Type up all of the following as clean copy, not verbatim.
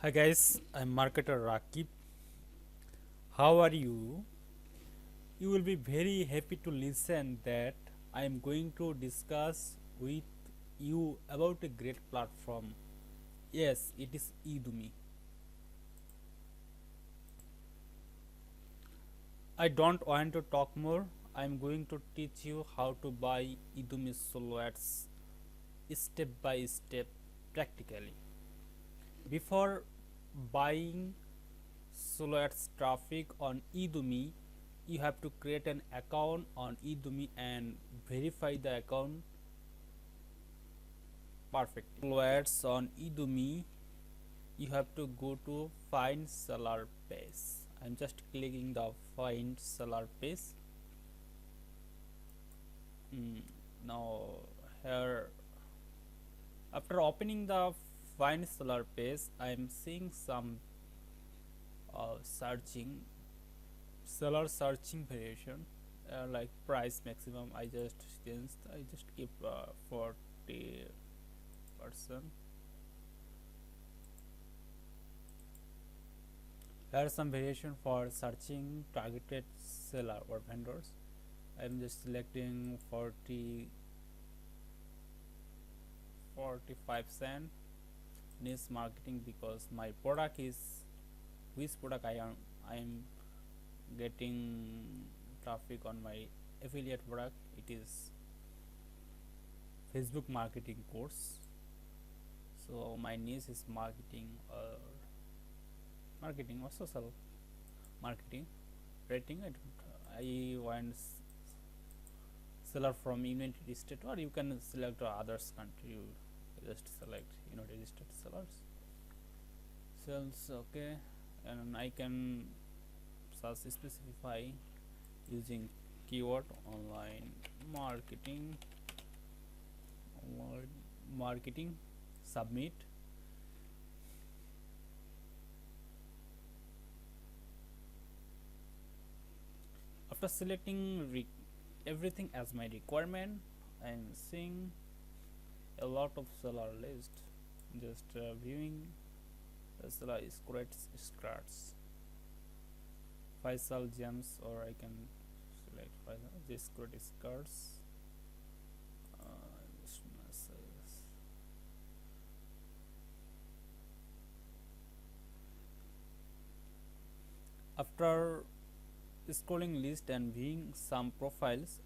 Hi guys, I'm Marketer Rakib. How are you? You will be very happy to listen that I am going to discuss with you about a great platform. Yes, it is Udimi. I don't want to talk more. I'm going to teach you how to buy Udimi Solo Ads step by step practically. Before buying Solo Ads traffic on Udimi, you have to create an account on Udimi and verify the account perfectly. Solo Ads on Udimi, you have to go to find seller page. I'm just clicking the find seller page. Mm, Now here, after opening the find seller page, I'm seeing some searching seller searching variation, like price maximum. I just keep 40%. There are some variation for searching targeted seller or vendors. I'm just selecting 45 cent niche marketing because my product is which product I am getting traffic on my affiliate product. It is Facebook marketing course. So my niche is marketing or social marketing rating. I want seller from United States, or you can select others country. You just select United States sellers. Sales, okay, and I can search specify using keyword marketing online marketing submit. After selecting everything as my requirement, I'm seeing a lot of seller list. Just viewing the seller is correct skirts Faisal gems, or I can select Faisal this correct skirts. Just after scrolling list and viewing some profiles,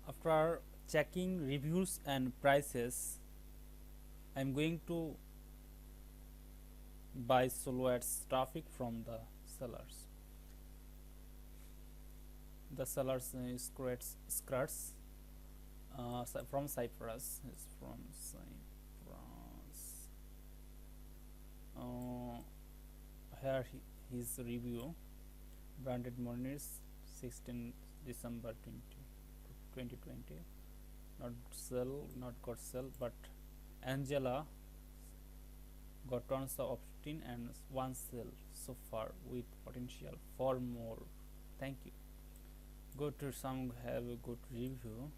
after checking reviews and prices, I'm going to buy Solo Ads traffic from the sellers. The sellers is correct skirts from Cyprus. Is from Cyprus. Here his review. Branded Moniz, 16 December 2020. Not sell, not got sell, but Angela got tons of opt-in and one sell so far with potential for more. Thank you. Go to some have a good review.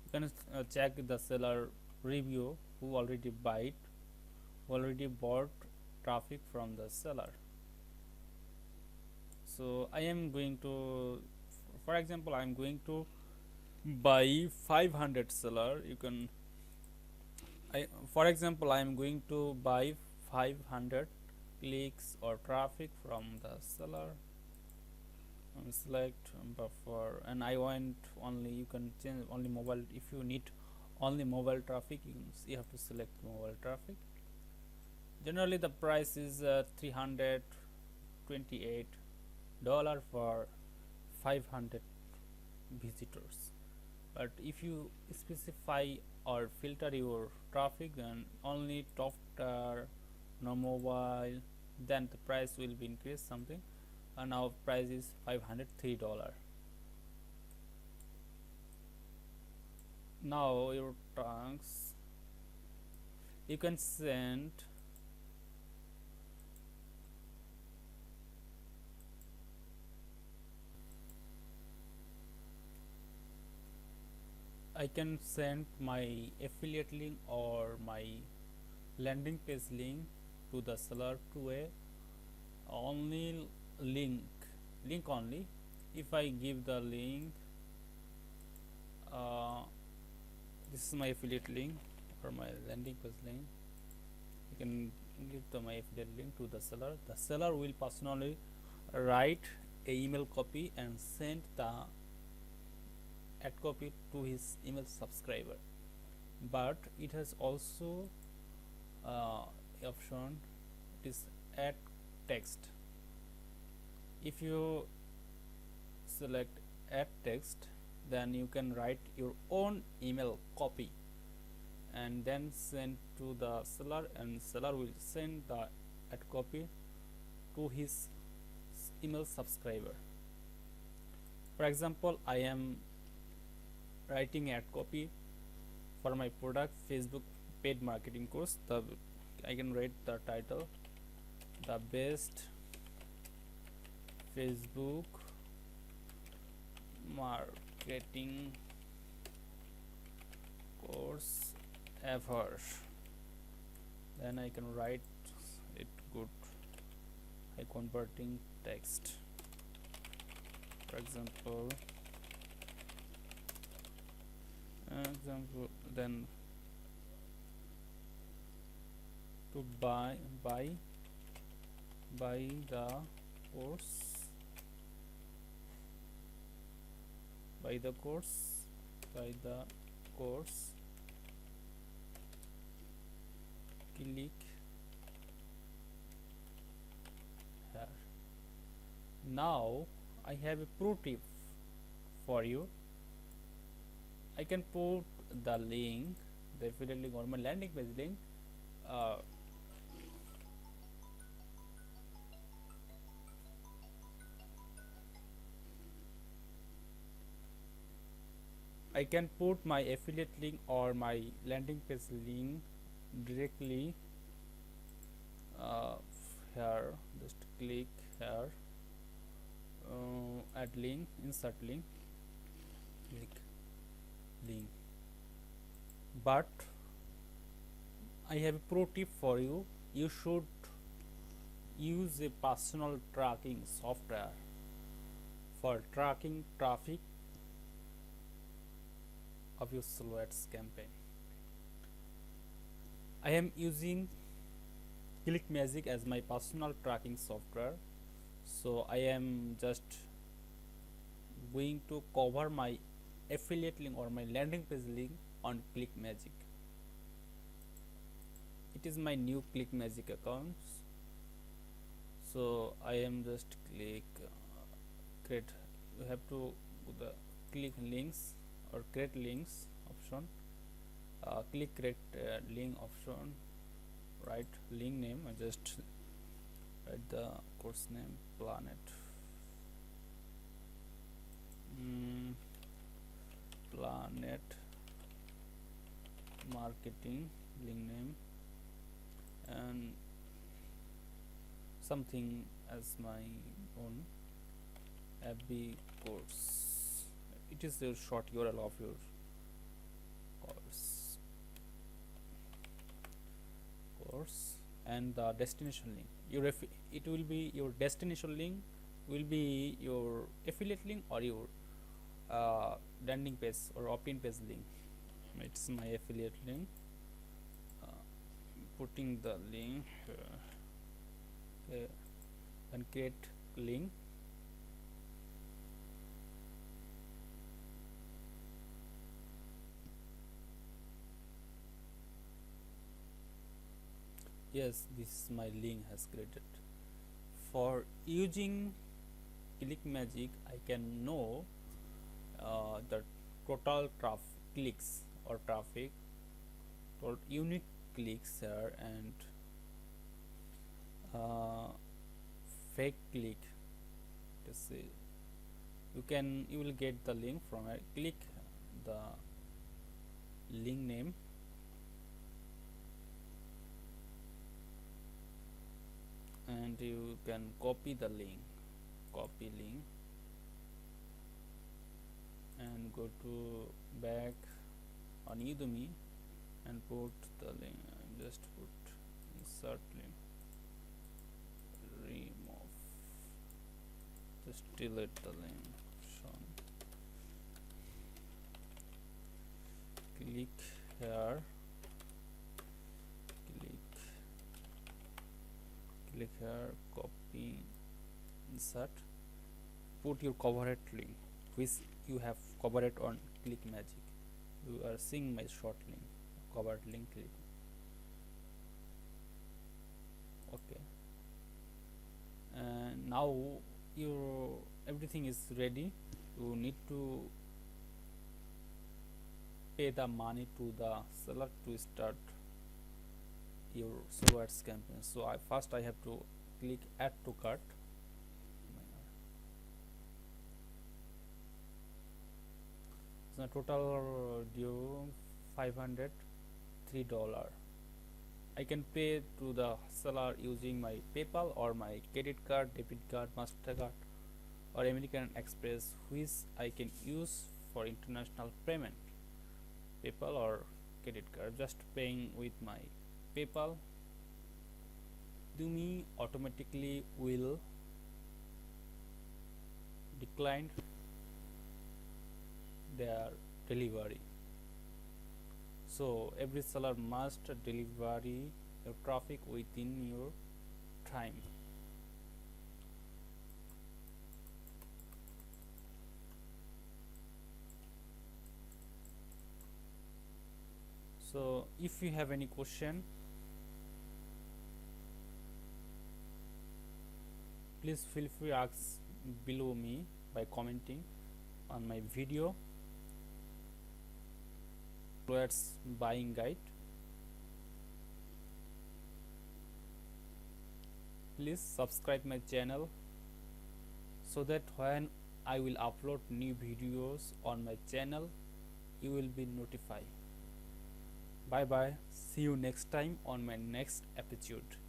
You can check the seller review who already bought traffic from the seller. So I am going to, for example, I am going to buy 500 seller. You can for example, I am going to buy 500 clicks or traffic from the seller. Select buffer, and I want only, you can change only mobile. If you need only mobile traffic, you have to select mobile traffic. Generally the price is $328 for 500 visitors, but if you specify or filter your traffic, then only top tier, no mobile, then the price will be increased something, and our price is $503. Now your trunks, you can send I can send my affiliate link or my landing page link to the seller to a only link only. If I give the link, this is my affiliate link or my landing page link, you can give my affiliate link to the seller will personally write a email copy and send the ad copy to his email subscriber. But it has also option, it is add text. If you select add text, then you can write your own email copy and then send to the seller, and seller will send the ad copy to his email subscriber. For example, I am writing ad copy for my product Facebook paid marketing course. I can write the title, the best Facebook marketing course ever. Then I can write it good by converting text. For example, then to buy the course, buy the course click here. Now I have a pro tip for you. I can put the link, the affiliate link or my landing page link I can put my affiliate link or my landing page link directly here. Just click here, add link, insert link, click link. But I have a pro tip for you. You should use a personal tracking software for tracking traffic of your Solo Ads campaign. I am using ClickMagic as my personal tracking software, so I am just going to cover my affiliate link or my landing page link on ClickMagic. It is my new ClickMagic account, so I am just click create. You have to go the click links or create links option, click create link option, write link name. I just write the course name, planet planet marketing link name, and something as my own FB course. It is a short URL of your course and the destination link. It will be your destination link will be your affiliate link or your landing page or opt-in page link. It's my affiliate link. Putting the link and create link. Yes, this is my link has created. For using ClickMagic, I can know the total clicks or traffic, total unique clicks here, and fake click. Let's see. You will get the link from it. Click the link name, and you can copy the link, copy link, and go to back on Udimi and put the link. Just put insert link, remove, just delete the link. Click here, click here, copy, insert, put your covered link which you have covered on Click Magic. You are seeing my short link, covered link. Click. Okay, and now your everything is ready. You need to pay the money to the seller to start your Solo Ads campaign. So I have to click add to cart. So total due $503. I can pay to the seller using my PayPal or my credit card, debit card, MasterCard or American Express, which I can use for international payment. PayPal or credit card. Just paying with my PayPal. Udimi automatically will decline their delivery. So every seller must deliver your traffic within your time. So if you have any question, please feel free to ask below me by commenting on my video. Ads buying guide. Please subscribe my channel so that when I will upload new videos on my channel, you will be notified. Bye bye. See you next time on my next episode.